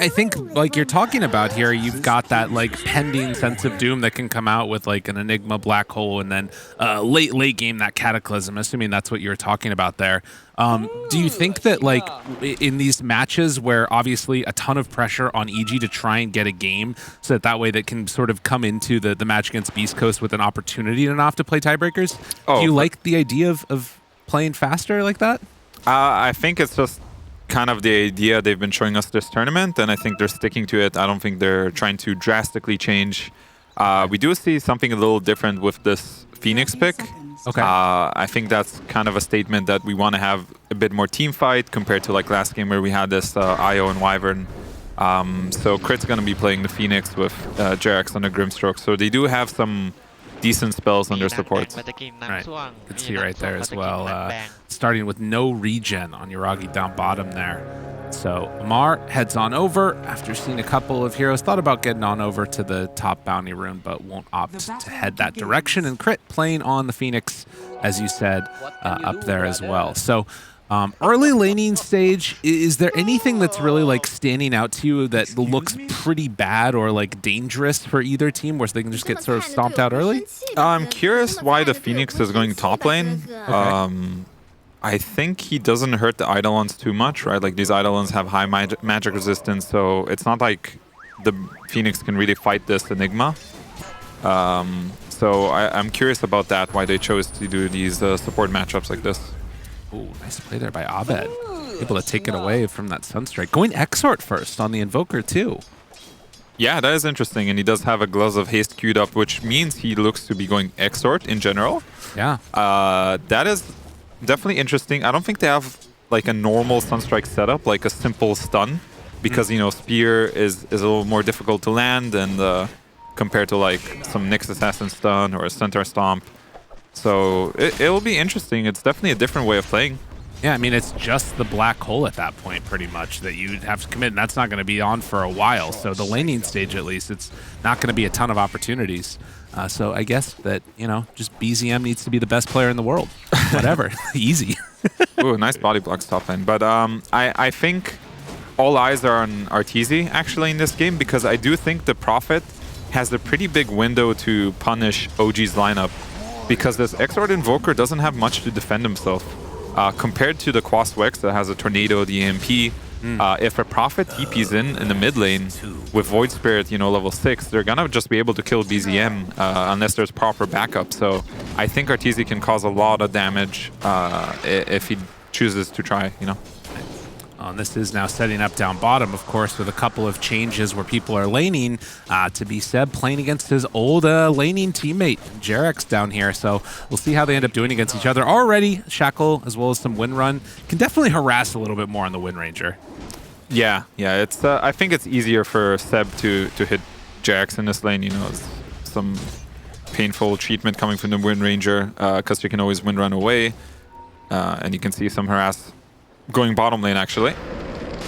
I think, like you're talking about here, you've got that like pending sense of doom that can come out with like an Enigma black hole, and then late game that Cataclysm. Assuming that's what you were talking about there. Do you think that like in these matches where obviously a ton of pressure on EG to try and get a game, so that way that can sort of come into the match against Beast Coast with an opportunity to not have to play tiebreakers? Do you like the idea of playing faster like that? I think it's just kind of the idea they've been showing us this tournament, and I think they're sticking to it. I don't think they're trying to drastically change. We do see something a little different with this Phoenix pick. Okay. I think that's kind of a statement that we want to have a bit more team fight compared to like last game where we had this IO and Wyvern. So Crit's going to be playing the Phoenix with Jerax on the Grimstroke. So they do have some decent spells on their supports. Right. You can see right there as well. Starting with no regen on Yuragi down bottom there. So Amar heads on over after seeing a couple of heroes. Thought about getting on over to the top bounty rune, but won't opt to head that direction. And Crit playing on the Phoenix, as you said, up there as well. So early laning stage, is there anything that's really like standing out to you that looks pretty bad or like dangerous for either team where they can just get sort of stomped out early? I'm curious why the Phoenix is going top lane. Okay. I think he doesn't hurt the Eidolons too much, right? Like these Eidolons have high magic resistance, so it's not like the Phoenix can really fight this Enigma. So I'm curious about that, why they chose to do these support matchups like this. Ooh, nice play there by Abed. Able to take it away from that Sunstrike. Going Exort first on the Invoker too. Yeah, that is interesting, and he does have a Gloves of Haste queued up, which means he looks to be going Exort in general. Yeah. That is definitely interesting. I don't think they have like a normal Sunstrike setup, like a simple stun, because you know Spear is a little more difficult to land, and compared to like some Nyx Assassin stun or a Centaur Stomp. So it will be interesting. It's definitely a different way of playing. Yeah, I mean, it's just the black hole at that point, pretty much, that you'd have to commit, and that's not going to be on for a while. So the laning stage, at least, it's not going to be a ton of opportunities. So I guess that, you know, just BZM needs to be the best player in the world. Whatever. Easy. Ooh, nice body blocks top end. But I think all eyes are on Arteezy, actually, in this game, because I do think the Prophet has a pretty big window to punish OG's lineup, because this Exort Invoker doesn't have much to defend himself. Compared to the Quas Wex that has a Tornado, the EMP, if a Prophet TP's in the mid lane with Void Spirit, you know, level 6, they're gonna just be able to kill BZM unless there's proper backup. So I think Arteezy can cause a lot of damage if he chooses to try, you know. And this is now setting up down bottom, of course, with a couple of changes where people are laning to be Seb playing against his old laning teammate, Jerax, down here. So we'll see how they end up doing against each other. Already, Shackle, as well as some Windrun, can definitely harass a little bit more on the Wind Ranger. Yeah. It's I think it's easier for Seb to hit Jerax in this lane. You know, some painful treatment coming from the Wind Ranger, because you can always Windrun away, and you can see some harass going bottom lane, actually.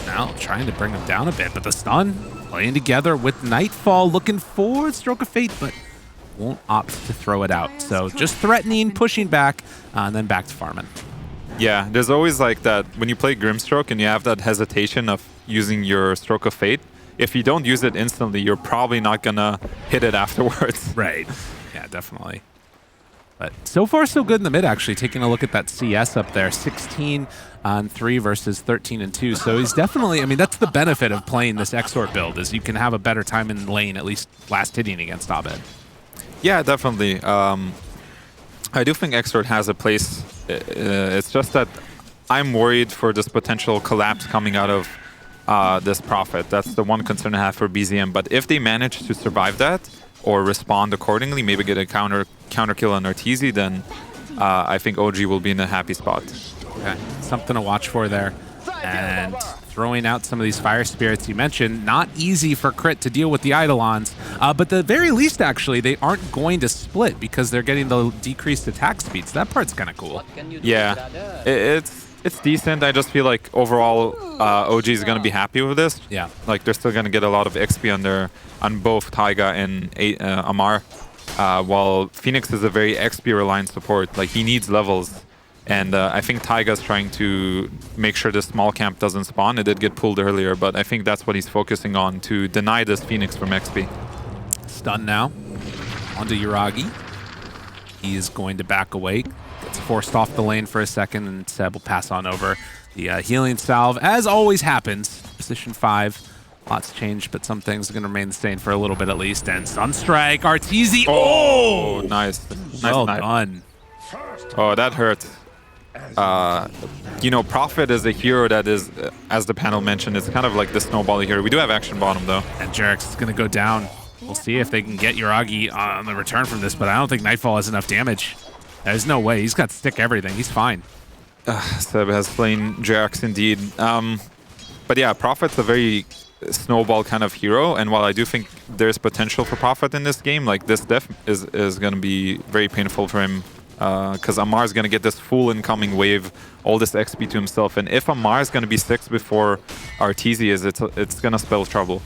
Now trying to bring him down a bit, but the stun playing together with Nightfall, looking for Stroke of Fate, but won't opt to throw it out. So just threatening, pushing back, and then back to farming. Yeah, there's always like that when you play Grimstroke and you have that hesitation of using your Stroke of Fate. If you don't use it instantly, you're probably not gonna hit it afterwards. Right. Yeah, definitely. But so far, so good in the mid, actually. Taking a look at that CS up there, 16 on 3 versus 13 and 2. So he's definitely, I mean, that's the benefit of playing this Exort build, is you can have a better time in the lane, at least last hitting against Abed. Yeah, definitely. I do think Exort has a place. It's just that I'm worried for this potential collapse coming out of this Prophet. That's the one concern I have for BZM. But if they manage to survive that, or respond accordingly, maybe get a counter kill on Arteezy, then I think OG will be in a happy spot. Okay, something to watch for there. And throwing out some of these Fire Spirits you mentioned, not easy for Crit to deal with the Eidolons, but at the very least, actually, they aren't going to split because they're getting the decreased attack speed, so that part's kind of cool. Yeah, it's decent. I just feel like overall OG is going to be happy with this. Yeah. Like they're still going to get a lot of XP on both Taiga and Amar, while Phoenix is a very XP reliant support. Like he needs levels And I think Taiga's trying to make sure the small camp doesn't spawn. It did get pulled earlier, but I think that's what he's focusing on to deny this Phoenix from XP. Stun now onto Yuragi. He is going to back away. Gets forced off the lane for a second, and Seb will pass on over. The healing salve, as always happens. Position 5. Lots changed, but some things are going to remain the same for a little bit at least. And Sunstrike, Arteezy. Oh, nice. Well done. Oh, that hurt. You know, Prophet is a hero that is, as the panel mentioned, it's kind of like the snowball hero. We do have action bottom, though. And Jarek's is going to go down. We'll see if they can get Yuragi on the return from this, but I don't think Nightfall has enough damage. There's no way. He's got stick everything. He's fine. Seb has slain Jax indeed. But yeah, Prophet's a very snowball kind of hero, and while I do think there's potential for Prophet in this game, like this death is going to be very painful for him, because Amar is going to get this full incoming wave, all this XP to himself, and if Amar is going to be 6 before Arteezy is, it's going to spell trouble.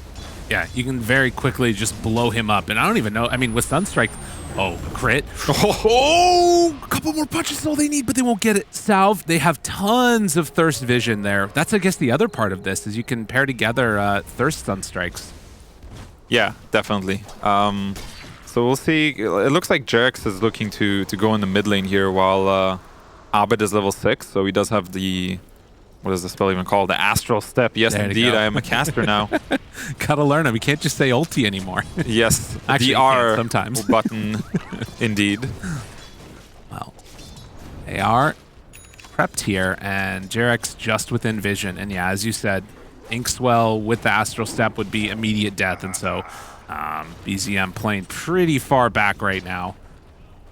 Yeah, you can very quickly just blow him up, and I don't even know, I mean, with Sunstrike, oh, crit. Oh, a couple more punches is all they need, but they won't get it. Salve, they have tons of Thirst Vision there. That's, I guess, the other part of this, is you can pair together Thirst Sunstrikes. Yeah, definitely. So we'll see. It looks like Jarex is looking to go in the mid lane here, while Abed is level 6, so he does have the... What is the spell even called? The Astral Step. Yes, indeed, I am a caster now. Gotta learn it. We can't just say ulti anymore. Yes, actually, the R sometimes. button, indeed. Well, they are prepped here, and Jarek's just within vision. And yeah, as you said, Inkswell with the Astral Step would be immediate death, and so BZM playing pretty far back right now.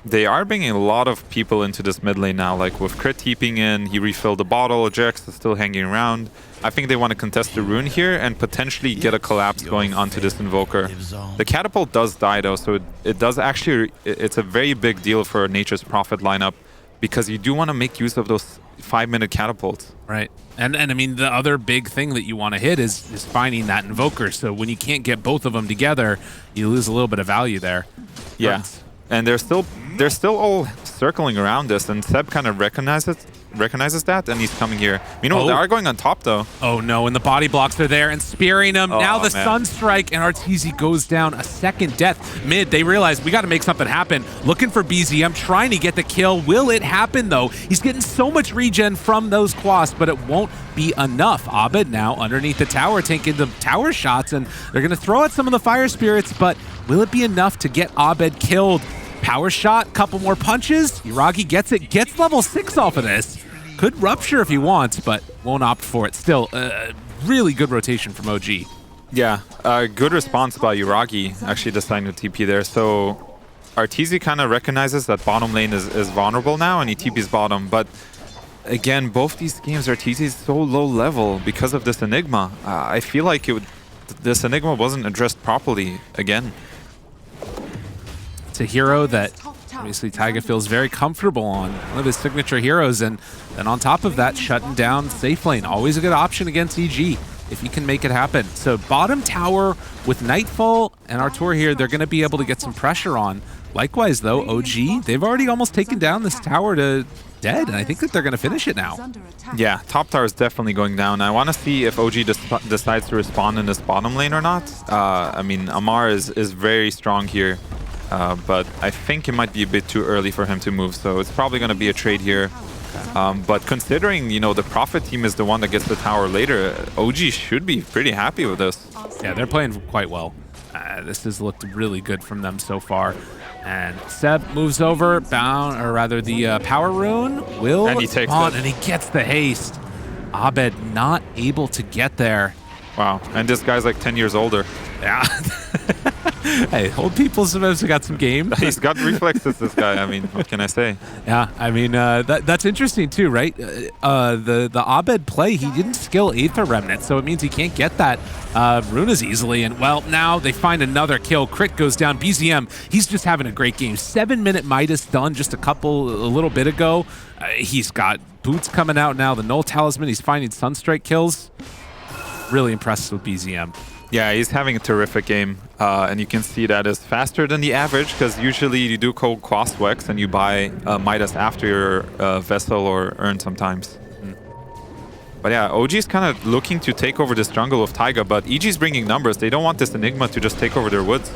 They are bringing a lot of people into this mid lane now, like with Crit heaping in, he refilled the bottle, Jax is still hanging around. I think they want to contest the rune here and potentially get a collapse going onto this Invoker. The Catapult does die though, so it does actually, it's a very big deal for Nature's Prophet lineup, because you do want to make use of those 5-minute catapults. Right. And I mean, the other big thing that you want to hit is finding that Invoker, so when you can't get both of them together, you lose a little bit of value there. Yeah. And they're still all circling around this, and Seb kind of recognizes that, and he's coming here. Meanwhile, they are going on top, though. Oh, no, and the body blocks are there, and spearing him. Oh, now the man. Sunstrike, and Arteezy goes down a second death. Mid, they realize we got to make something happen. Looking for BZM, trying to get the kill. Will it happen, though? He's getting so much regen from those Quas, but it won't be enough. Abed now underneath the tower, taking the tower shots, and they're going to throw out some of the Fire Spirits, but will it be enough to get Abed killed? Power shot, couple more punches. Yuragi gets it, gets level 6 off of this. Could rupture if he wants, but won't opt for it. Still, really good rotation from OG. Yeah, good response by Yuragi, actually deciding to TP there. So Arteezy kind of recognizes that bottom lane is vulnerable now, and he TPs bottom. But again, both these games, Arteezy is so low level because of this Enigma. I feel like this Enigma wasn't addressed properly again. It's a hero that obviously Taiga feels very comfortable on. One of his signature heroes, and then on top of that, shutting down safe lane. Always a good option against EG if you can make it happen. So bottom tower with Nightfall and Artur here, they're going to be able to get some pressure on. Likewise, though, OG, they've already almost taken down this tower to dead, and I think that they're going to finish it now. Yeah, top tower is definitely going down. I want to see if OG decides to respond in this bottom lane or not. I mean, Amar is very strong here. But I think it might be a bit too early for him to move, so it's probably going to be a trade here. But considering, you know, the Prophet team is the one that gets the tower later, OG should be pretty happy with this. Yeah, they're playing quite well. This has looked really good from them so far. And Seb moves over, the power rune will and he takes on, it. and he gets the haste. Abed not able to get there. Wow, and this guy's like 10 years older. Yeah. Hey, old people sometimes got some game. He's got reflexes, this guy. I mean, what can I say? Yeah, I mean, that's interesting too, right? The Abed play, he didn't skill Aether Remnant, so it means he can't get that rune as easily. And, well, now they find another kill. Crit goes down. BZM, he's just having a great game. 7-minute Midas done just a little bit ago. He's got boots coming out now, the Null Talisman. He's finding Sunstrike kills. Really impressed with BZM. Yeah, he's having a terrific game, and you can see that is faster than the average, because usually you do cold cross-wex and you buy Midas after your Vessel or Urn sometimes. But yeah, OG's kind of looking to take over this jungle of Taiga, but EG's bringing numbers. They don't want this Enigma to just take over their woods.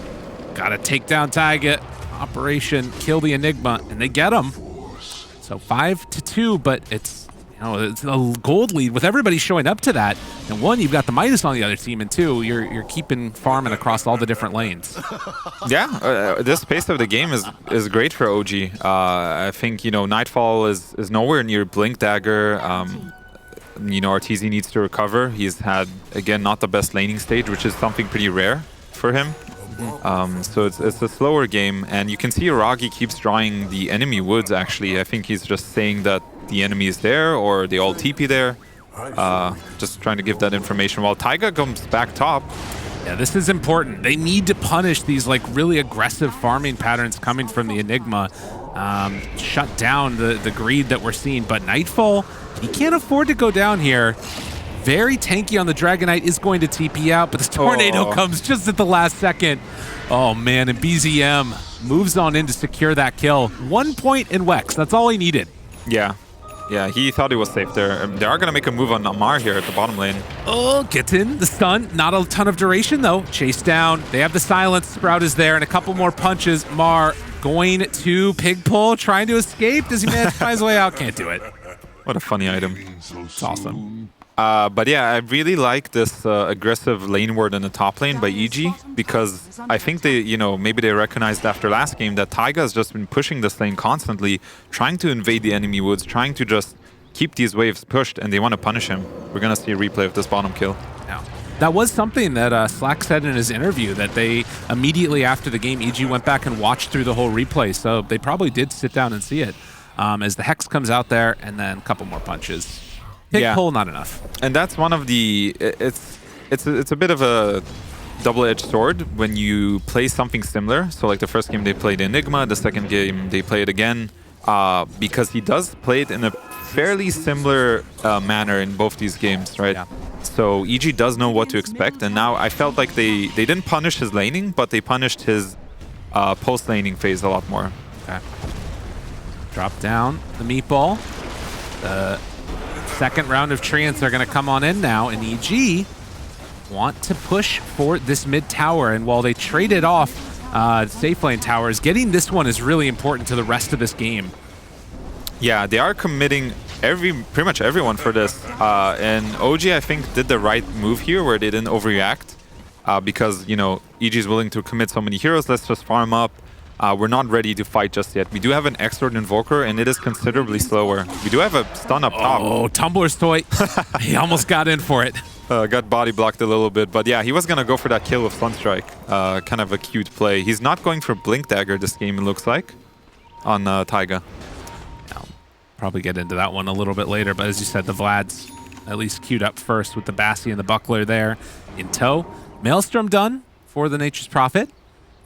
Gotta take down Taiga. Operation kill the Enigma, and they get him. So 5-2, but it's it's a gold lead with everybody showing up to that. And one, you've got the Midas on the other team, and two, you're keeping farming across all the different lanes. Yeah, this pace of the game is great for OG. I think Nightfall is nowhere near Blink Dagger. Arteezy needs to recover. He's had, again, not the best laning stage, which is something pretty rare for him. So it's a slower game, and you can see Aragi keeps drawing the enemy woods, actually. I think he's just saying that the enemy is there, or they all TP there. Just trying to give that information, while Taiga comes back top. Yeah, this is important. They need to punish these really aggressive farming patterns coming from the Enigma. Shut down the greed that we're seeing, but Nightfall, he can't afford to go down here. Very tanky on the Dragonite, is going to TP out, but this tornado comes just at the last second. Oh man, and BZM moves on in to secure that kill. 1 point in Wex, that's all he needed. Yeah, he thought he was safe there. They are going to make a move on Amar here at the bottom lane. Oh, gets in the stun. Not a ton of duration though. Chase down. They have the silence. Sprout is there, and a couple more punches. Mar going to pig pull, trying to escape. Does he manage to find his way out? Can't do it. What a funny item. It's awesome. But yeah, I really like this aggressive lane ward in the top lane by EG, because I think they, maybe they recognized after last game that Taiga has just been pushing this lane constantly, trying to invade the enemy woods, trying to just keep these waves pushed, and they want to punish him. We're going to see a replay of this bottom kill. Yeah. That was something that Slack said in his interview, that they immediately after the game, EG went back and watched through the whole replay, so they probably did sit down and see it. As the Hex comes out there, and then a couple more punches. Pig pull, not enough. And that's one of the... It's a bit of a double-edged sword when you play something similar. So like the first game they played Enigma, the second game they play it again, because he does play it in a fairly similar manner in both these games, right? Yeah. So EG does know what to expect, and now I felt like they didn't punish his laning, but they punished his post-laning phase a lot more. Okay. Drop down the meatball. Second round of treants are going to come on in now, and EG want to push for this mid tower, and while they traded off safe lane towers, getting this one is really important to the rest of this game. Yeah, they are committing pretty much everyone for this, and OG I think did the right move here where they didn't overreact, because EG is willing to commit so many heroes. Let's just farm up. We're not ready to fight just yet. We do have an Exort Invoker, and it is considerably slower. We do have a stun up top. Oh, Tumbler's toy. He almost got in for it. Got body blocked a little bit, but yeah, he was going to go for that kill with Sunstrike. Kind of a cute play. He's not going for Blink Dagger this game, it looks like, on Taiga. I'll probably get into that one a little bit later, but as you said, the Vlad's at least queued up first with the Bassi and the Buckler there in tow. Maelstrom done for the Nature's Prophet.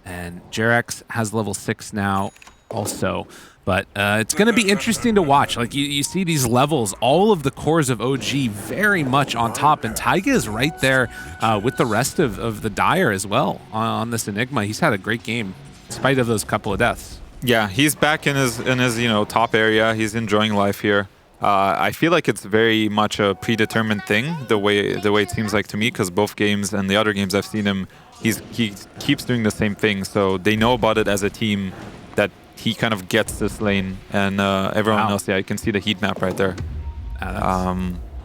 And Jarex has level 6 now also. But it's going to be interesting to watch. Like you see these levels, all of the cores of OG very much on top. And Taiga is right there with the rest of the Dire as well on this Enigma. He's had a great game in spite of those couple of deaths. Yeah, he's back in his top area. He's enjoying life here. I feel like it's very much a predetermined thing, the way it seems like to me, because both games and the other games I've seen him, he keeps doing the same thing. So they know about it as a team, that he kind of gets this lane, and everyone else, yeah, you can see the heat map right there.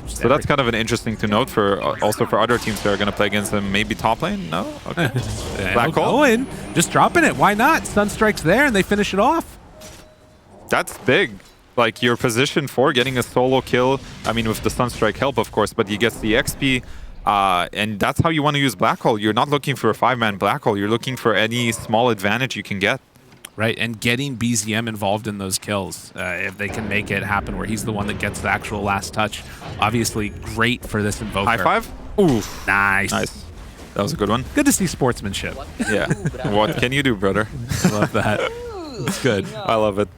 So that's kind of an interesting to note also for other teams that are going to play against him. Maybe top lane? No? Okay. Black hole? Going. Just dropping it. Why not? Sunstrike's there, and they finish it off. That's big. Like, you're positioned for getting a solo kill. I mean, with the Sunstrike help, of course, but he gets the XP. And that's how you want to use Black Hole. You're not looking for a 5-man Black Hole. You're looking for any small advantage you can get. Right, and getting BZM involved in those kills, if they can make it happen where he's the one that gets the actual last touch. Obviously, great for this Invoker. High five? Oof. Nice. Nice. That was a good one. Good to see sportsmanship. Yeah. What can you do, brother? Love that. It's good. I love it.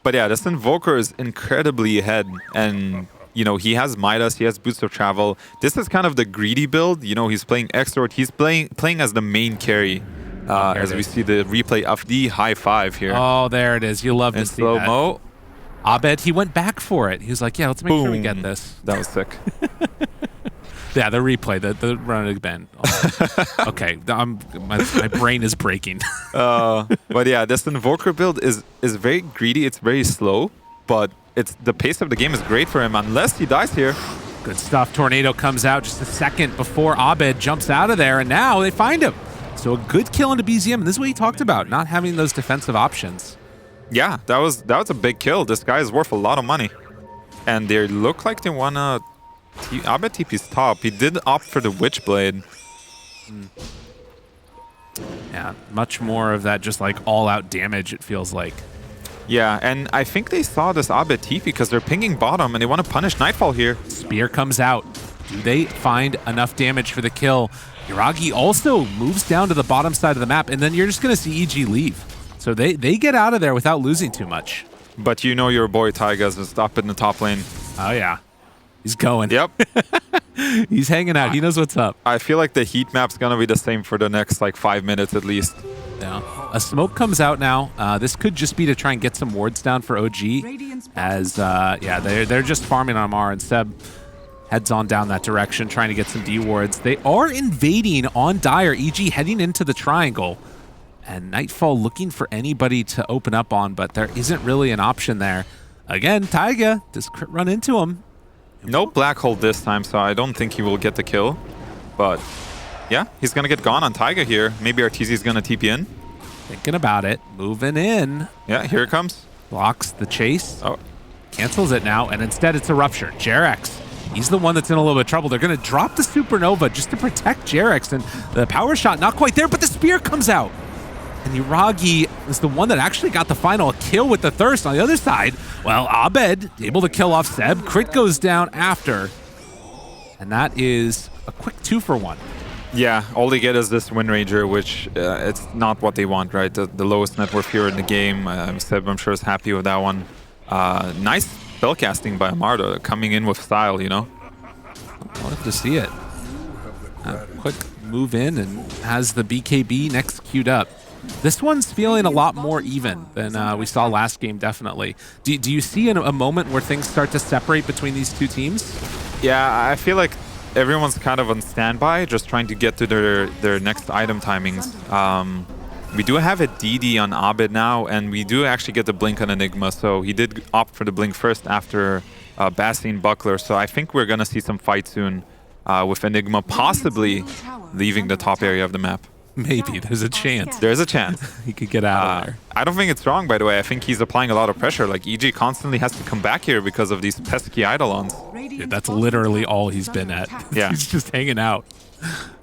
But yeah, this Invoker is incredibly ahead, and you know, he has Midas, he has Boots of Travel. This is kind of the greedy build. You know, he's playing Exort. He's playing as the main carry. As we see the replay of the high five here. Oh, there it is. You love to see slow-mo. Abed, he went back for it. He was like, yeah, let's make sure we get this. That was sick. Yeah, the replay, the run again. Oh. Okay, my brain is breaking. But yeah, this Invoker build is very greedy. It's very slow, but the pace of the game is great for him unless he dies here. Good stuff. Tornado comes out just a second before Abed jumps out of there, and now they find him. So a good kill into BZM, and this is what he talked about, not having those defensive options. Yeah, that was a big kill. This guy is worth a lot of money. And they look like they want to... Abed TP's top. He did opt for the Witchblade. Yeah, much more of that just like all-out damage, it feels like. Yeah, and I think they saw this Abed TP because they're pinging bottom and they want to punish Nightfall here. Spear comes out. Do they find enough damage for the kill? Yuragi also moves down to the bottom side of the map, and then you're just going to see EG leave. So they get out of there without losing too much. But you know your boy Taiga's is up in the top lane. Oh, yeah. He's going. Yep. He's hanging out. He knows what's up. I feel like the heat map's going to be the same for the next, like, 5 minutes at least. Yeah. A smoke comes out now. This could just be to try and get some wards down for OG. As, yeah, they're just farming on Mar, and Seb heads on down that direction, trying to get some D wards. They are invading on Dire. EG heading into the triangle. And Nightfall looking for anybody to open up on, but there isn't really an option there. Again, Taiga just run into him. No black hole this time, so I don't think he will get the kill. But yeah, he's going to get gone on Taiga here. Maybe Arteezy's going to TP in. Thinking about it. Moving in. Yeah, here it comes. Blocks the chase. Oh. Cancels it now, and instead it's a Rupture. Jerex, he's the one that's in a little bit of trouble. They're going to drop the Supernova just to protect Jerex, and the power shot not quite there, but the spear comes out. And Yuragi is the one that actually got the final kill with the Thirst. On the other side, well, Abed able to kill off Seb. Crit goes down after. And that is a quick 2-for-1. Yeah, all they get is this Wind Ranger, which it's not what they want, right? The lowest net worth here in the game. Seb, I'm sure, is happy with that one. Nice spellcasting by Amardo, coming in with style, you know? Love to see it. Quick move in and has the BKB next queued up. This one's feeling a lot more even than we saw last game, definitely. Do you see a moment where things start to separate between these two teams? Yeah, I feel like everyone's kind of on standby, just trying to get to their next item timings. We do have a DD on Abed now, and we do actually get the blink on Enigma, so he did opt for the blink first after Bastion Buckler, so I think we're going to see some fight soon with Enigma possibly leaving the top area of the map. Maybe. There's a chance. There's a chance. He could get out of there. I don't think it's wrong, by the way. I think he's applying a lot of pressure. Like, EG constantly has to come back here because of these pesky Eidolons. Dude, that's literally all he's been at. Yeah. He's just hanging out.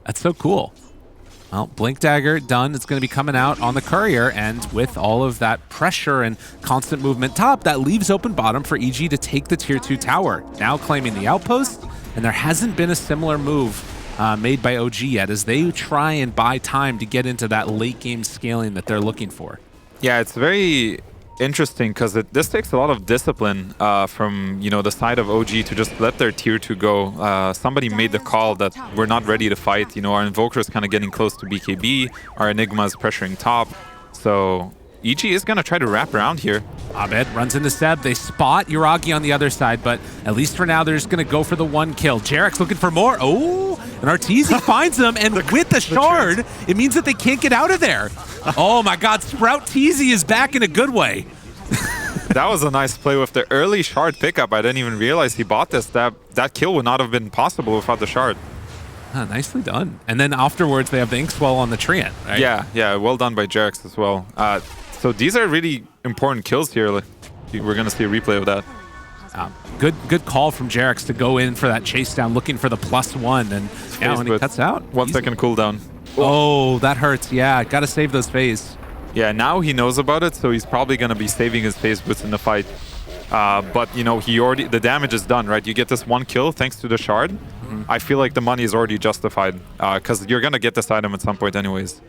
That's so cool. Well, Blink Dagger done. It's going to be coming out on the Courier, and with all of that pressure and constant movement top, that leaves open bottom for EG to take the Tier 2 tower. Now claiming the outpost, and there hasn't been a similar move made by OG yet, as they try and buy time to get into that late game scaling that they're looking for. Yeah, it's very interesting because this takes a lot of discipline from the side of OG to just let their Tier 2 go. Somebody made the call that we're not ready to fight. Our Invoker is kind of getting close to BKB. Our Enigma is pressuring top. So EG is going to try to wrap around here. Abed runs into Seb. They spot Yuragi on the other side, but at least for now, they're just going to go for the one kill. Jerex looking for more. Oh, and Arteezy finds them, and with the shard, it means that they can't get out of there. Oh my God, Sprout Teasy is back in a good way. That was a nice play with the early shard pickup. I didn't even realize he bought this. That kill would not have been possible without the shard. Nicely done. And then afterwards, they have the Inkswell on the Treant, right? Yeah, well done by Jerex as well. So these are really important kills here. We're going to see a replay of that. Good call from Jerex to go in for that chase down, looking for the +1, and when he cuts out. 1 second cooldown. Oh, that hurts. Yeah, got to save those phase. Yeah, now he knows about it, so he's probably going to be saving his phase boots in the fight. But the damage is done, right? You get this one kill thanks to the shard. I feel like the money is already justified because you're going to get this item at some point anyways.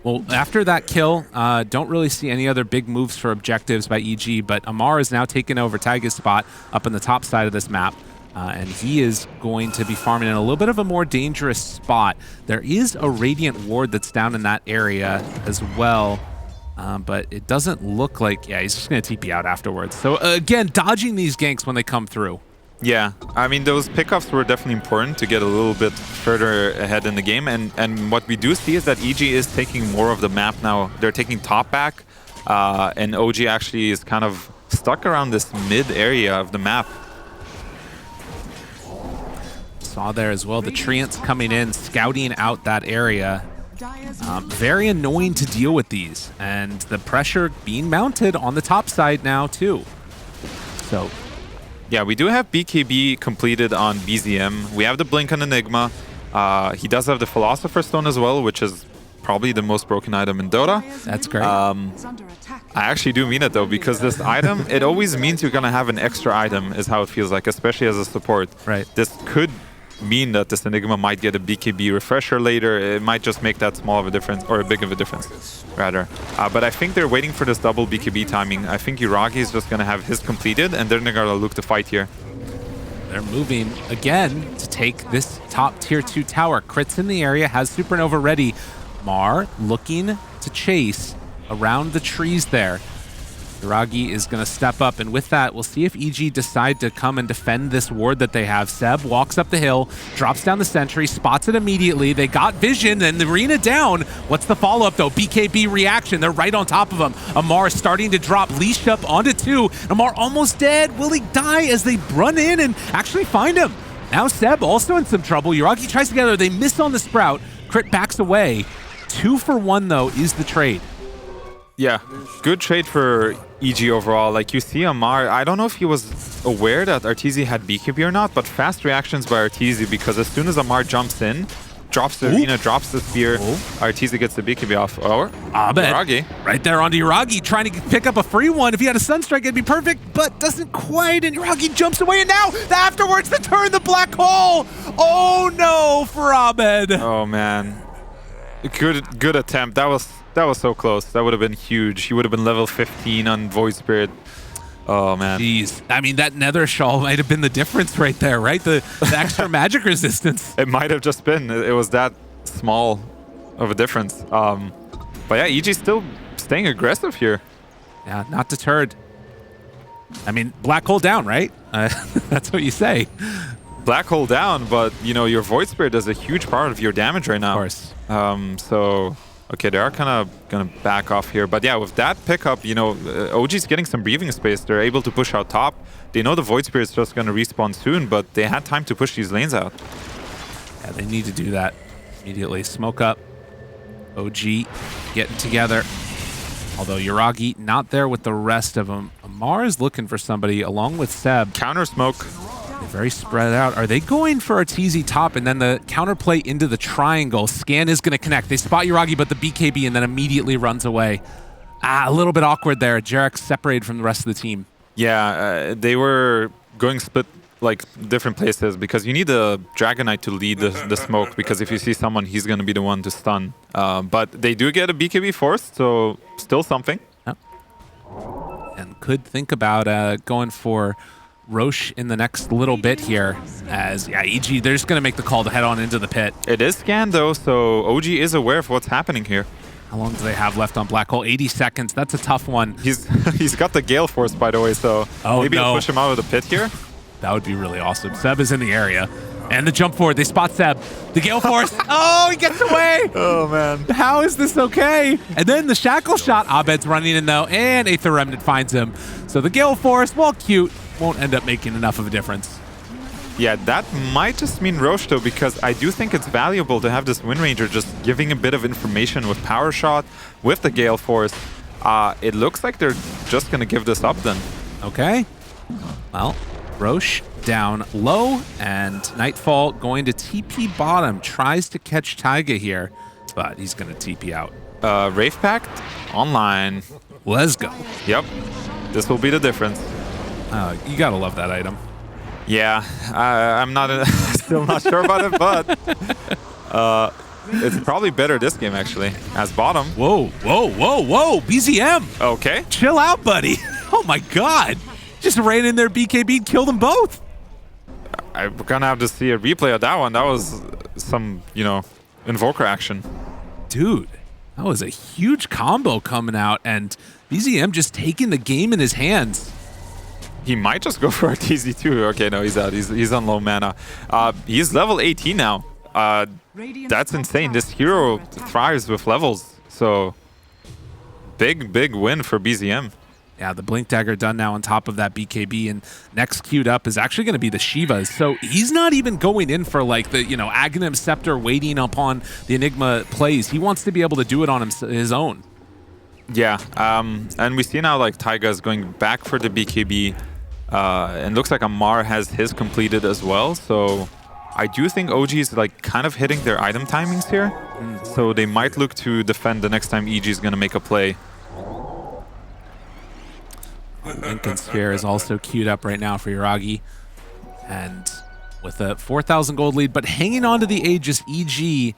Well, after that kill, don't really see any other big moves for objectives by EG, but Amar is now taking over Taiga's spot up in the top side of this map, and he is going to be farming in a little bit of a more dangerous spot. There is a Radiant Ward that's down in that area as well, but it doesn't look like... Yeah, he's just going to TP out afterwards. So, again, dodging these ganks when they come through. Yeah, I mean, those pickups were definitely important to get a little bit further ahead in the game. And what we do see is that EG is taking more of the map now. They're taking top back, and OG actually is kind of stuck around this mid area of the map. Saw there as well, the Treants coming in, scouting out that area. Very annoying to deal with these, and the pressure being mounted on the top side now, too. So... Yeah, we do have BKB completed on BZM. We have the Blink on Enigma. He does have the Philosopher's Stone as well, which is probably the most broken item in Dota. That's great. I actually do mean it, though, because this item, it always means you're going to have an extra item, is how it feels like, especially as a support. Right. This could mean that this Enigma might get a BKB refresher later. It might just make that small of a difference, or a big of a difference, rather. But I think they're waiting for this double BKB timing. I think Yuragi is just going to have his completed, and then they're going to look to fight here. They're moving again to take this top tier 2 tower. Crits in the area, has Supernova ready. Mar looking to chase around the trees there. Yuragi is going to step up, and with that, we'll see if EG decide to come and defend this ward that they have. Seb walks up the hill, drops down the sentry, spots it immediately. They got vision, and the arena down. What's the follow-up, though? BKB reaction. They're right on top of him. Amar starting to drop, leashed up onto 2. Amar almost dead. Will he die as they run in and actually find him? Now Seb also in some trouble. Yuragi tries to get her. They miss on the Sprout. Crit backs away. 2 for 1, though, is the trade. Yeah, good trade for EG overall. Like, you see Amar, I don't know if he was aware that Arteezy had BKB or not, but fast reactions by Arteezy, because as soon as Amar jumps in, drops the arena, drops the spear, Arteezy gets the BKB off. Or Yuragi. Right there onto Yuragi, trying to pick up a free one. If he had a Sunstrike, it'd be perfect, but doesn't quite, and Yuragi jumps away, and now, afterwards, the turn, the black hole! Oh no, for Abed! Oh man. Good attempt. That was so close. That would have been huge. He would have been level 15 on Void Spirit. Oh, man. Jeez. I mean, that Nether Shawl might have been the difference right there, right? The extra magic resistance. It might have just been. It was that small of a difference. But yeah, EG's still staying aggressive here. Yeah, not deterred. I mean, black hole down, right? That's what you say. Black hole down, but, you know, your Void Spirit is a huge part of your damage right now. Of course. So... Okay, they are kind of going to back off here. But yeah, with that pickup, you know, OG's getting some breathing space. They're able to push out top. They know the Void Spirit's just going to respawn soon, but they had time to push these lanes out. Yeah, they need to do that immediately. Smoke up. OG getting together. Although Yuragi not there with the rest of them. Amar is looking for somebody along with Seb. Counter smoke. They're very spread out. Are they going for Arteezy top and then the counterplay into the triangle? Scan is going to connect. They spot Yuragi, but the BKB and then immediately runs away. A little bit awkward there. Jarek separated from the rest of the team. Yeah, they were going split like different places because you need a Dragon Knight to lead the smoke, because if you see someone, he's going to be the one to stun. But they do get a BKB forced, so still something. Yep. And could think about going for Roche in the next little bit here, as EG, they're just going to make the call to head on into the pit. It is scanned though, so OG is aware of what's happening here. How long do they have left on Black Hole? 80 seconds. That's a tough one. He's got the Gale Force, by the way, so maybe he'll push him out of the pit here. That would be really awesome. Seb is in the area. And the jump forward. They spot Seb. The Gale Force. Oh, he gets away. Oh, man. How is this okay? And then the Shackle shot. Abed's running in, though, and Aether Remnant finds him. So the Gale Force, while cute, won't end up making enough of a difference. Yeah, that might just mean Roche, though, because I do think it's valuable to have this Wind Ranger just giving a bit of information with Power Shot, with the Gale Force. It looks like they're just going to give this up then. Okay. Well, Roche down low, and Nightfall going to TP bottom. Tries to catch Taiga here, but he's going to TP out. Wraith Pact online. Let's go. Yep. This will be the difference. You got to love that item. Yeah, I'm not still not sure about it, but It's probably better this game, actually, as bottom. Whoa, whoa, whoa, whoa, BZM. Okay. Chill out, buddy. Oh my God. Just ran in there, BKB, and killed them both. I'm gonna have to see a replay of that one. That was some, you know, Invoker action. Dude, that was a huge combo coming out, and BZM just taking the game in his hands. He might just go for a TZ2. Okay, no, he's out. He's on low mana. He's level 18 now. That's insane. This hero thrives with levels. So, big win for BZM. Yeah, the Blink Dagger done now on top of that BKB, and next queued up is actually going to be the Shivas. So he's not even going in for like the, you know, Aghanim Scepter waiting upon the Enigma plays. He wants to be able to do it on his own. Yeah, and we see now like Taiga is going back for the BKB, and looks like Amar has his completed as well. So I do think OG is like kind of hitting their item timings here. So they might look to defend the next time EG is going to make a play. Lincoln Sphere is also queued up right now for Yuragi. And with a 4,000 gold lead, but hanging on to the Aegis EG,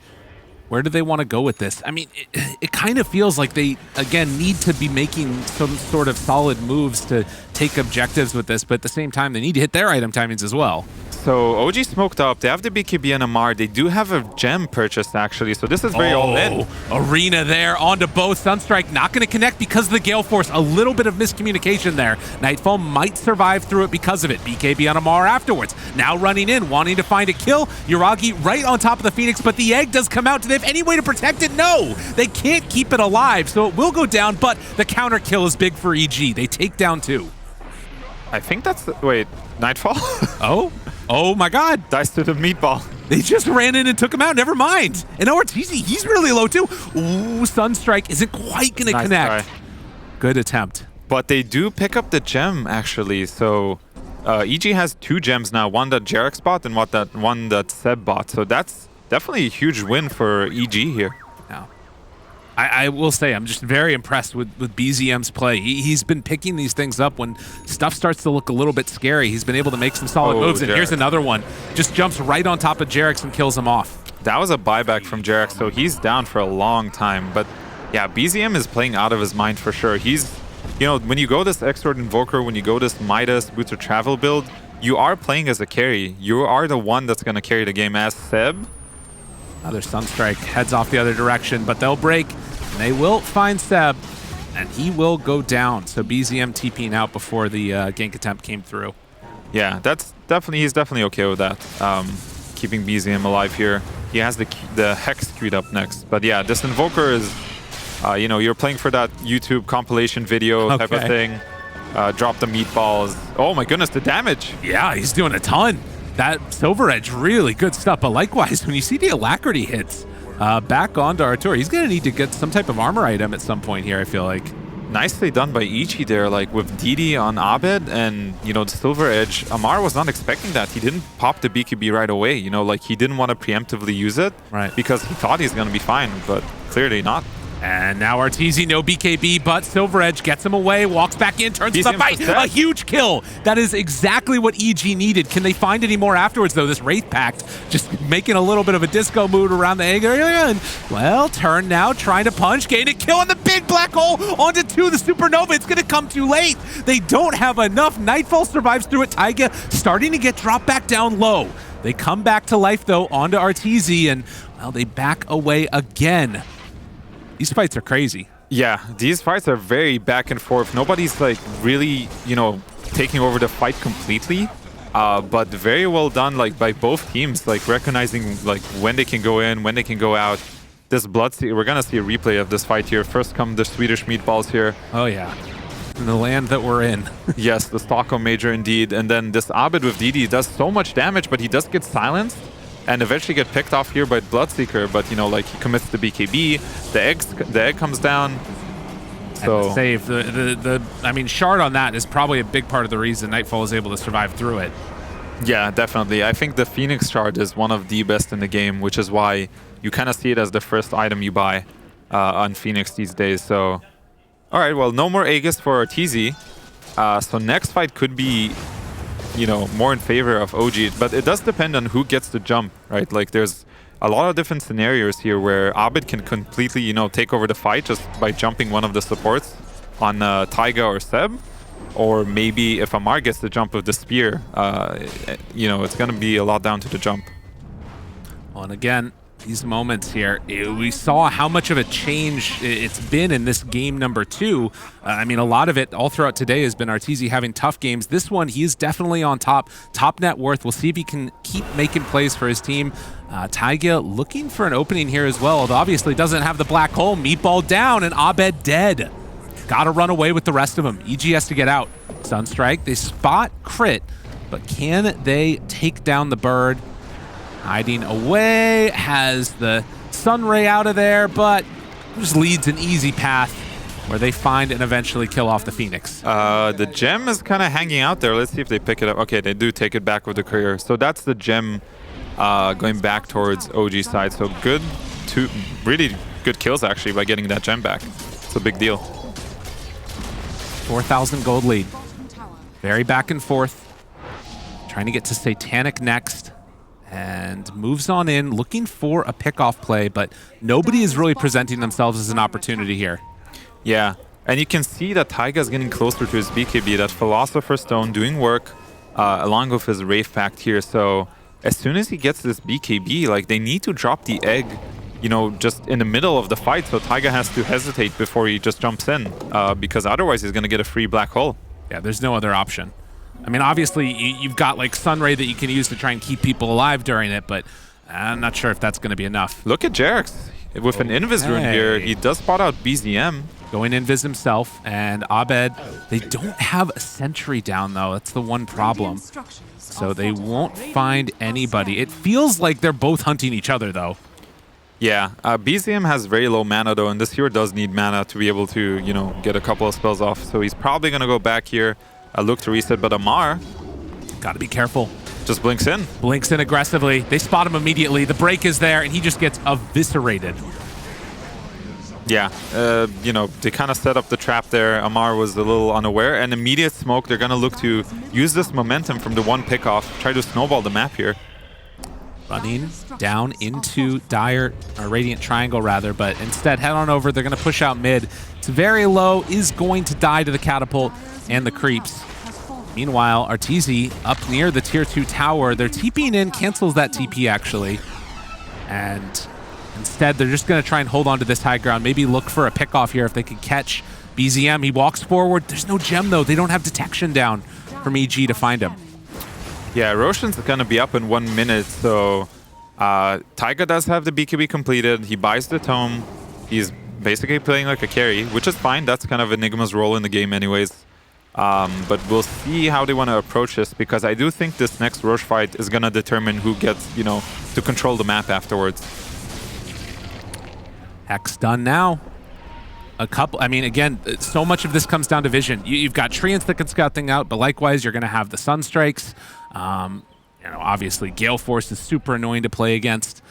where do they want to go with this? I mean, it kind of feels like they, again, need to be making some sort of solid moves to take objectives with this, but at the same time, they need to hit their item timings as well. So OG smoked up. They have the BKB and Amar. They do have a gem purchased, actually. So this is very all in. Arena there onto both. Sunstrike not going to connect because of the Gale Force. A little bit of miscommunication there. Nightfall might survive through it because of it. BKB on Amar afterwards. Now running in, wanting to find a kill. Yuragi right on top of the Phoenix, but the egg does come out. Do they have any way to protect it? No. They can't keep it alive, so it will go down, but the counter kill is big for EG. They take down 2. I think that's the... Wait, Nightfall? Oh my God. Dice to the meatball. They just ran in and took him out. Never mind. And Ortiz, he's really low too. Ooh, Sunstrike isn't quite going to connect. Try. Good attempt. But they do pick up the gem, actually. So EG has 2 gems now. One that Jarek bought and one that Seb bought. So that's definitely a huge win for EG here. Yeah. I will say, I'm just very impressed with BZM's play. He's been picking these things up when stuff starts to look a little bit scary. He's been able to make some solid moves, and here's another one. Just jumps right on top of Jarex and kills him off. That was a buyback from Jarex, so he's down for a long time. But yeah, BZM is playing out of his mind for sure. He's, you know, when you go this X-Sword Invoker, when you go this Midas Boots of Travel build, you are playing as a carry. You are the one that's going to carry the game as Seb. Another Sunstrike heads off the other direction, but they'll break. And they will find Seb, and he will go down. So BZM TPing out before the gank attempt came through. Yeah, that's definitely, he's definitely okay with that. Keeping BZM alive here. He has the Hex queued up next. But yeah, this Invoker is, you know, you're playing for that YouTube compilation video type of thing. Drop the meatballs. Oh my goodness, the damage. Yeah, he's doing a ton. That Silver Edge, really good stuff. But likewise, when you see the Alacrity hits, back onto Artur, he's going to need to get some type of armor item at some point here, I feel like. Nicely done by Ichi there, like with Didi on Abed and, you know, the Silver Edge. Amar was not expecting that. He didn't pop the BKB right away, you know, like he didn't want to preemptively use it. Right. Because he thought he's going to be fine, but clearly not. And now Arteezy, no BKB, but Silver Edge gets him away, walks back in, turns the fight. A huge kill. That is exactly what EG needed. Can they find any more afterwards, though? This Wraith Pact just making a little bit of a disco mood around the egg area. And, well, turn now, trying to punch, gain a kill on the big black hole onto 2, the Supernova. It's going to come too late. They don't have enough. Nightfall survives through it. Taiga starting to get dropped back down low. They come back to life, though, onto Arteezy, and, well, they back away again. These fights are crazy. Yeah, these fights are very back and forth. Nobody's like really, you know, taking over the fight completely, but very well done, like by both teams, like recognizing like when they can go in, when they can go out. This we're gonna see a replay of this fight here. First come the Swedish meatballs here. Oh yeah, in the land that we're in. Yes, the Stockholm Major indeed. And then this Abed with Didi does so much damage, but he does get silenced. And eventually get picked off here by Bloodseeker, but you know, like he commits the BKB, the egg comes down. So and the save, I mean, Shard on that is probably a big part of the reason Nightfall is able to survive through it. Yeah, definitely. I think the Phoenix Shard is one of the best in the game, which is why you kind of see it as the first item you buy on Phoenix these days. So, all right, well, no more Aegis for Arteezy. So next fight could be, you know, more in favor of OG, but it does depend on who gets the jump, right? Like there's a lot of different scenarios here where Abed can completely, you know, take over the fight just by jumping one of the supports on Taiga or Seb. Or maybe if Amar gets the jump of the spear, you know, it's going to be a lot down to the jump. Well, and again, these moments here, we saw how much of a change it's been in this game number 2. I mean, a lot of it all throughout today has been Arteezy having tough games. This one, he's definitely on top net worth. We'll see if he can keep making plays for his team. Taiga looking for an opening here as well, although obviously doesn't have the black hole. Meatball down and Abed dead. Gotta run away with the rest of them. EG has to get out. Sunstrike, they spot Crit, but can they take down the bird? Hiding away, has the Sunray out of there, but just leads an easy path where they find and eventually kill off the Phoenix. The gem is kind of hanging out there. Let's see if they pick it up. Okay, they do take it back with the courier. So that's the gem going back towards OG side. So good, really good kills actually by getting that gem back. It's a big deal. 4,000 gold lead. Very back and forth. Trying to get to Satanic next. And moves on in, looking for a pickoff play, but nobody is really presenting themselves as an opportunity here. Yeah, and you can see that Taiga is getting closer to his BKB, that Philosopher's Stone doing work along with his Wraith Pact here. So as soon as he gets this BKB, like they need to drop the egg, you know, just in the middle of the fight, so Taiga has to hesitate before he just jumps in, because otherwise he's going to get a free black hole. Yeah, there's no other option. I mean, obviously, you've got like Sunray that you can use to try and keep people alive during it, but I'm not sure if that's going to be enough. Look at Jarex with an Invis rune here. He does spot out BZM. Going Invis himself, and Abed, they don't have a sentry down, though. That's the one problem. So they won't find anybody. It feels like they're both hunting each other, though. Yeah, BZM has very low mana, though, and this hero does need mana to be able to, you know, get a couple of spells off. So he's probably going to go back here. Look to reset, but Amar... Gotta be careful. Just blinks in. Blinks in aggressively. They spot him immediately. The break is there, and he just gets eviscerated. Yeah, you know, they kind of set up the trap there. Amar was a little unaware. And immediate smoke, they're going to look to use this momentum from the one pickoff, try to snowball the map here. Running down into Dire, or Radiant Triangle rather, but instead head on over. They're going to push out mid. It's very low, is going to die to the catapult and the creeps. Meanwhile, Arteezy up near the tier 2 tower. They're TPing in, cancels that TP actually. And instead, they're just going to try and hold on to this high ground. Maybe look for a pickoff here if they can catch BZM. He walks forward. There's no gem though. They don't have detection down from EG to find him. Yeah, Roshan's going to be up in 1 minute, so Taiga does have the BKB completed. He buys the tome. He's basically playing like a carry, which is fine. That's kind of Enigma's role in the game anyways. But we'll see how they want to approach this, because I do think this next Roche fight is going to determine who gets, you know, to control the map afterwards. Hex done now. I mean, again, so much of this comes down to vision. You've got Treants that can scout things out, but likewise, you're going to have the Sunstrikes. You know, obviously, Gale Force is super annoying to play against.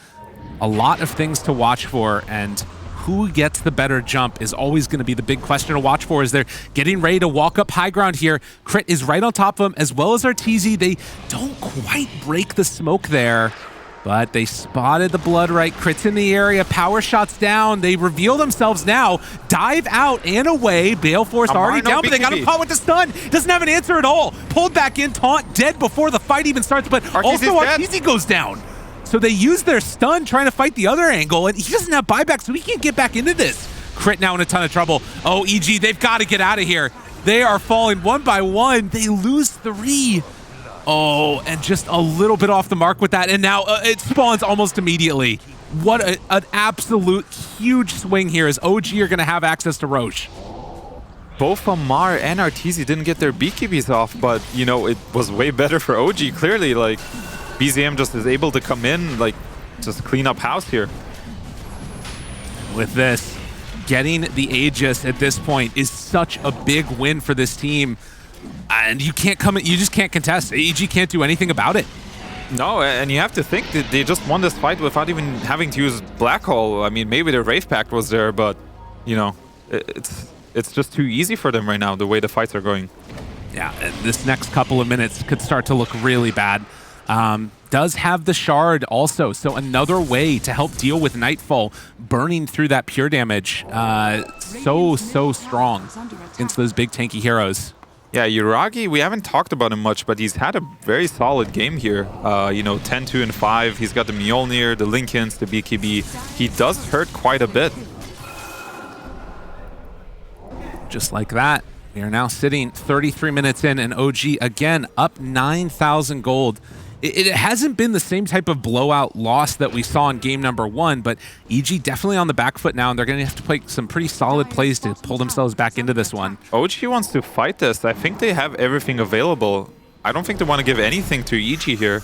A lot of things to watch for, and who gets the better jump is always going to be the big question to watch for as they're getting ready to walk up high ground here. Crit is right on top of them, as well as Arteezy. They don't quite break the smoke there, but they spotted the blood right. Crit's in the area, power shots down. They reveal themselves now, dive out and away. Balefort already down, but they got him caught with the stun. Doesn't have an answer at all. Pulled back in, taunt, dead before the fight even starts, but also Arteezy goes down. So they use their stun trying to fight the other angle, and he doesn't have buyback, so he can't get back into this. Crit now in a ton of trouble. Oh, EG, they've got to get out of here. They are falling one by one. They lose 3. Oh, and just a little bit off the mark with that, and now it spawns almost immediately. What an absolute huge swing here, as OG are going to have access to Roche. Both Amar and Arteezy didn't get their BKBs off, but, you know, it was way better for OG, clearly. Like, BZM just is able to come in, like, just clean up house here. With this, getting the Aegis at this point is such a big win for this team. And you can't come in, you just can't contest. AEG can't do anything about it. No, and you have to think that they just won this fight without even having to use Black Hole. I mean, maybe their Wraith Pact was there, but, you know, it's just too easy for them right now, the way the fights are going. Yeah, and this next couple of minutes could start to look really bad. does have the shard also, so another way to help deal with Nightfall, burning through that pure damage. So strong against those big tanky heroes. Yeah, Yuragi, we haven't talked about him much, but he's had a very solid game here. You know, 10, 2, and 5. He's got the Mjolnir, the Linken's, the BKB. He does hurt quite a bit. Just like that, we are now sitting 33 minutes in, and OG again up 9,000 gold. It hasn't been the same type of blowout loss that we saw in game number 1, but EG definitely on the back foot now, and they're going to have to play some pretty solid plays to pull themselves back into this one. OG wants to fight this. I think they have everything available. I don't think they want to give anything to EG here.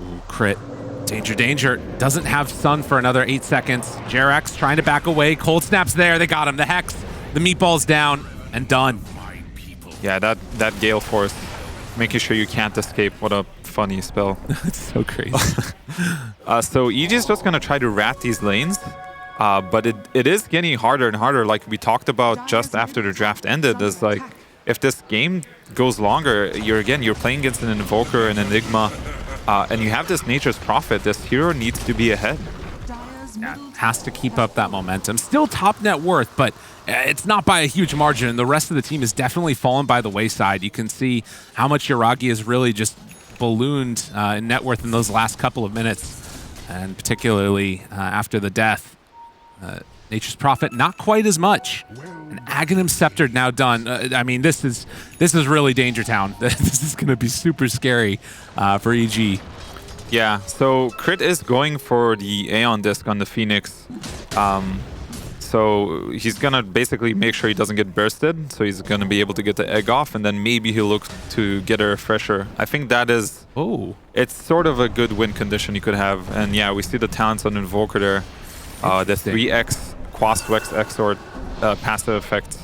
Ooh, crit. Danger, danger. Doesn't have Sun for another 8 seconds. Jerax trying to back away. Cold Snap's there. They got him. The Hex. The Meatball's down and done. Yeah, that Gale Force, making sure you can't escape. What a funny spell. It's so crazy. So EG is just going to try to rat these lanes, but it is getting harder and harder. Like we talked about just after the draft ended, is like if this game goes longer, you're playing against an Invoker and Enigma, and you have this Nature's Prophet. This hero needs to be ahead. Yeah, has to keep up that momentum. Still top net worth, but it's not by a huge margin. The rest of the team has definitely fallen by the wayside. You can see how much Yuragi has really just ballooned in net worth in those last couple of minutes, and particularly after the death. Nature's Prophet, not quite as much. And Aghanim Scepter now done. I mean, this is really Danger Town. This is going to be super scary for EG. Yeah, so Crit is going for the Aeon Disc on the Phoenix. So he's going to basically make sure he doesn't get bursted. So he's going to be able to get the egg off, and then maybe he'll look to get a refresher. I think that is... Oh. It's sort of a good win condition you could have. And yeah, we see the talents on Invoker there. The 3x Quas Wex Exort passive effects.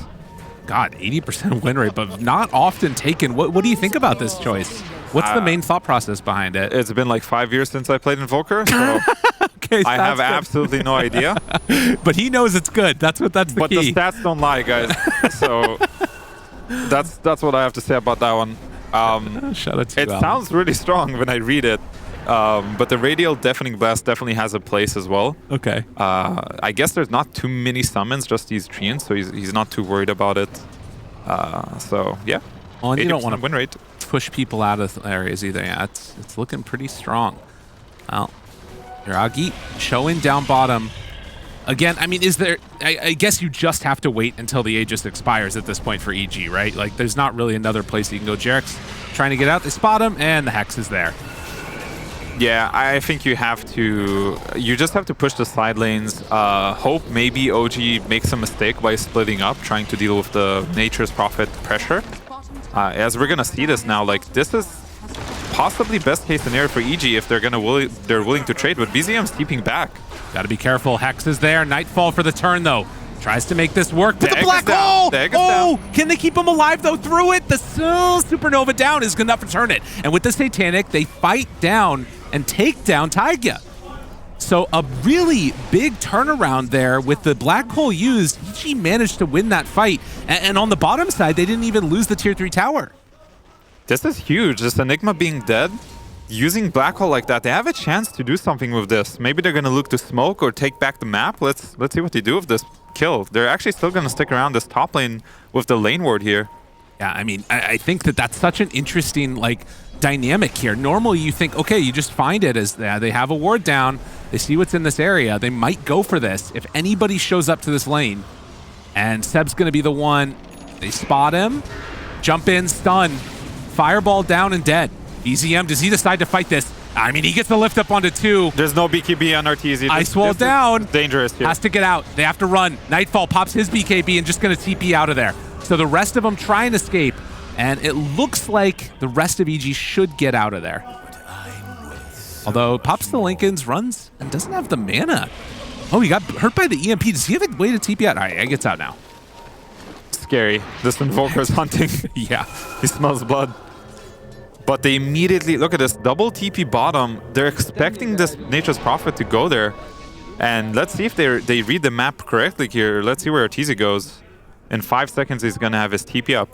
God, 80% win rate, but not often taken. What do you think about this choice? What's the main thought process behind it? It's been like 5 years since I played Invoker, so okay, I have absolutely no idea. But he knows it's good. That's the key. But the stats don't lie, guys. So that's what I have to say about that one. Shout out to it you, sounds really strong when I read it. But the Radial Deafening Blast definitely has a place as well. Okay. I guess there's not too many summons, just these treants, so he's not too worried about it. So yeah. Well, and you don't want to win rate. Push people out of areas either. Yeah, it's looking pretty strong. Well, Yuragi showing down bottom. Again, I mean, is there... I guess you just have to wait until the Aegis expires at this point for EG, right? Like, there's not really another place you can go. Jerax trying to get out. They spot him, and the Hex is there. Yeah, I think you have to... You just have to push the side lanes. Hope maybe OG makes a mistake by splitting up, trying to deal with the Nature's Prophet pressure. As we're going to see this now, like, this is possibly best case scenario for EG if they're willing to trade, but BZM's keeping back. Got to be careful. Hex is there. Nightfall for the turn, though. Tries to make this work with the black hole! Oh, can they keep him alive, though, through it? The Supernova down is enough to turn it. And with the Satanic, they fight down and take down Taiga. So a really big turnaround there with the black hole used. EG managed to win that fight. And on the bottom side, they didn't even lose the tier 3 tower. This is huge. This Enigma being dead, using black hole like that, they have a chance to do something with this. Maybe they're going to look to smoke or take back the map. Let's see what they do with this kill. They're actually still going to stick around this top lane with the lane ward here. Yeah, I mean, I think that's such an interesting, like, dynamic here. Normally you think, okay, you just find it as they have a ward down, they see what's in this area, they might go for this if anybody shows up to this lane. And Seb's going to be the one. They spot him, jump in, stun, fireball down and dead. BZM, does he decide to fight this? I mean, he gets the lift up onto 2. There's no BKB on RTZ. Ice wall down. Dangerous here. Has to get out. They have to run. Nightfall pops his BKB and just going to TP out of there. So the rest of them try and escape. And it looks like the rest of EG should get out of there. Although pops the Linken's, runs, and doesn't have the mana. Oh, he got hurt by the EMP. Does he have a way to TP out? All right, he gets out now. Scary. This Invoker's hunting. Yeah. He smells blood. But they immediately, look at this, double TP bottom. They're expecting this Nature's Prophet to go there. And let's see if they read the map correctly here. Let's see where Arteezy goes. In 5 seconds, he's going to have his TP up.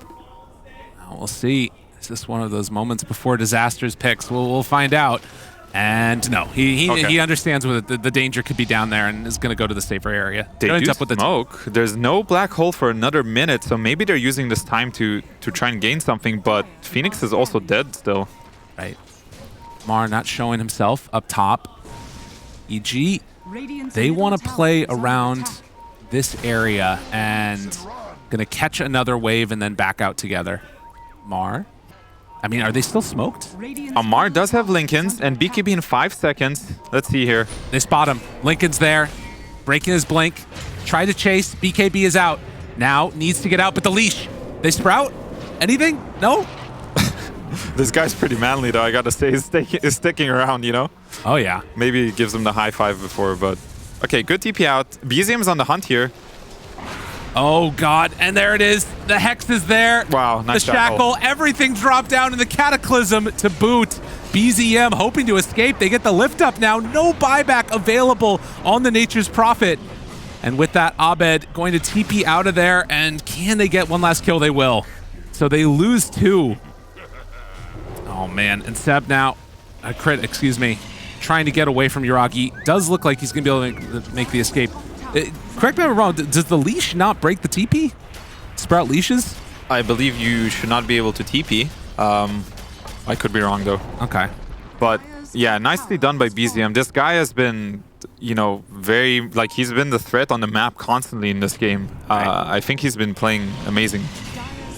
We'll see. Is this one of those moments before disasters picks? We'll find out. And no, he Okay. understands what the danger could be down there and is going to go to the safer area. They Ends do up with the smoke. There's no black hole for another minute, so maybe they're using this time to try and gain something, but Phoenix is also dead still. Right. Mar not showing himself up top. EG, they want to play around this area and going to catch another wave and then back out together. Mar. I mean, are they still smoked? Amar does have Lincolns and BKB in 5 seconds. Let's see here. They spot him. Lincoln's there, breaking his blink. Try to chase. BKB is out. Now needs to get out, but the leash. They sprout? Anything? No? This guy's pretty manly, though. I gotta say, he's sticking around, you know? Oh, yeah. Maybe he gives him the high five before, but... Okay, good TP out. BZM's on the hunt here. Oh, God. And there it is. The Hex is there. Wow, nice The Shackle. Everything dropped down in the Cataclysm to boot. BZM hoping to escape. They get the lift up now. No buyback available on the Nature's Prophet. And with that, Abed going to TP out of there. And can they get one last kill? They will. So they lose 2. Oh, man. And Seb now, Crit, excuse me, trying to get away from Yuragi. Does look like he's going to be able to make the escape. Correct me if I'm wrong, does the leash not break the TP? Sprout leashes? I believe you should not be able to TP. I could be wrong, though. Okay. But, yeah, nicely done by BZM. This guy has been, you know, very... Like, he's been the threat on the map constantly in this game. I think he's been playing amazing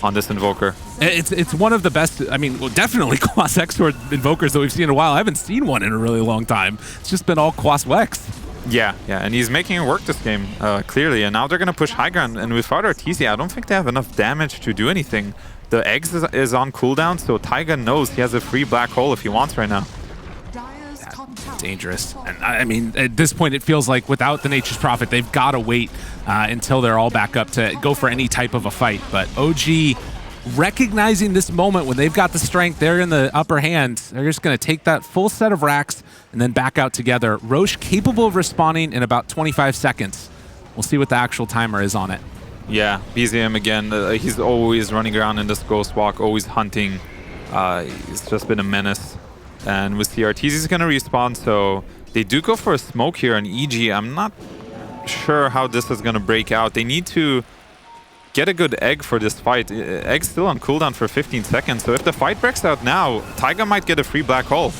on this Invoker. It's one of the best, I mean, well, definitely Quas X-Sword Invokers that we've seen in a while. I haven't seen one in a really long time. It's just been all Quas Wex. Yeah, and he's making it work this game, clearly. And now they're going to push high ground. And without Artesia, I don't think they have enough damage to do anything. The Eggs is on cooldown, so Taiga knows he has a free black hole if he wants right now. Dangerous. And I mean, at this point, it feels like without the Nature's Prophet, they've got to wait until they're all back up to go for any type of a fight. But OG recognizing this moment when they've got the strength, they're in the upper hand. They're just going to take that full set of racks and then back out together. Roche capable of responding in about 25 seconds. We'll see what the actual timer is on it. Yeah, BZM again. He's always running around in this Ghost Walk, always hunting. He's just been a menace. And with the Artesia, he's going to respawn, so they do go for a smoke here on EG. I'm not sure how this is going to break out. They need to get a good egg for this fight. Egg's still on cooldown for 15 seconds, so if the fight breaks out now, Taiga might get a free black hole.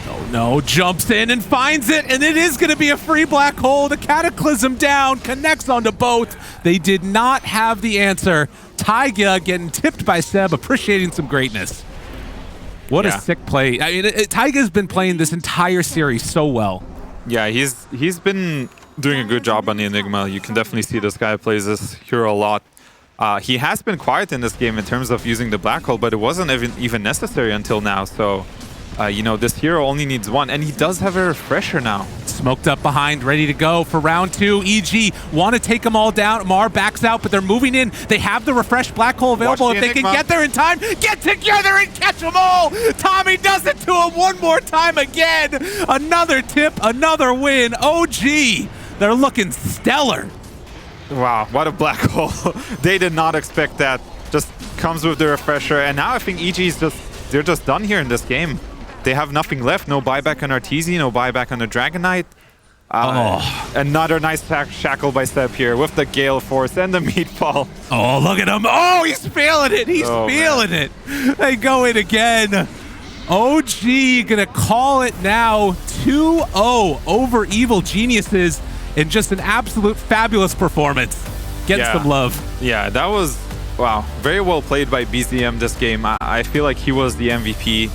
Oh no, jumps in and finds it, and it is going to be a free black hole. The Cataclysm down, connects onto both. They did not have the answer. Taiga getting tipped by Seb, appreciating some greatness. What a sick play. I mean, Taiga's been playing this entire series so well. Yeah, he's been doing a good job on the Enigma. You can definitely see this guy plays this hero a lot. He has been quiet in this game in terms of using the black hole, but it wasn't even necessary until now. So, you know, this hero only needs one, and he does have a refresher now. Smoked up behind, ready to go for round 2. EG want to take them all down. Mar backs out, but they're moving in. They have the refreshed black hole available. If they can get there in time, get together and catch them all. Tommy does it to him one more time again. Another tip, another win. OG, they're looking stellar. Wow, what a black hole. They did not expect that. Just comes with the refresher, and now I think EG's they're just done here in this game. They have nothing left. No buyback on Artesia, no buyback on the Dragon Knight. Another nice shackle by Seb here with the Gale Force and the Meatball. Oh, look at him. Oh, he's feeling it. He's feeling it. They go in again. OG gonna call it now 2-0 over Evil Geniuses in just an absolute fabulous performance. Getting some love. Yeah, that was, wow, very well played by BZM this game. I feel like he was the MVP.